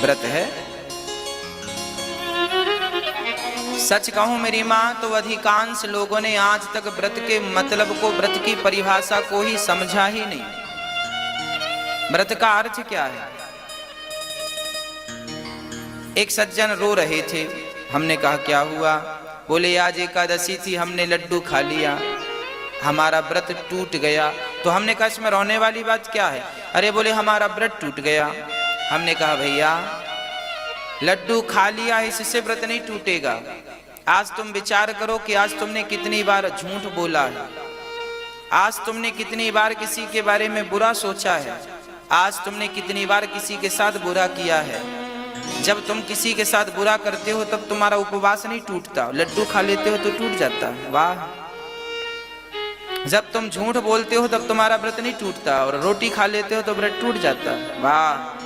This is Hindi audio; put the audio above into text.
व्रत है। सच कहूं मेरी मां तो अधिकांश लोगों ने आज तक व्रत के मतलब को, व्रत की परिभाषा को ही समझा ही नहीं। व्रत का अर्थ क्या है? एक सज्जन रो रहे थे, हमने कहा क्या हुआ? बोले आज एकादशी थी, हमने लड्डू खा लिया, हमारा व्रत टूट गया। तो हमने कहा इसमें रोने वाली बात क्या है? अरे बोले हमारा व्रत टूट गया। हमने कहा भैया लड्डू खा लिया इससे व्रत नहीं टूटेगा। आज तुम विचार करो कि आज तुमने कितनी बार झूठ बोला है, आज तुमने कितनी बार किसी के बारे में बुरा सोचा है, आज तुमने कितनी बार किसी के साथ बुरा किया है। जब तुम किसी के साथ बुरा करते हो तब तुम्हारा उपवास नहीं टूटता, लड्डू खा लेते हो तो टूट जाता है। वाह। जब तुम झूठ बोलते हो तब तुम्हारा व्रत नहीं टूटता, और रोटी खा लेते हो तो व्रत टूट जाता है। वाह।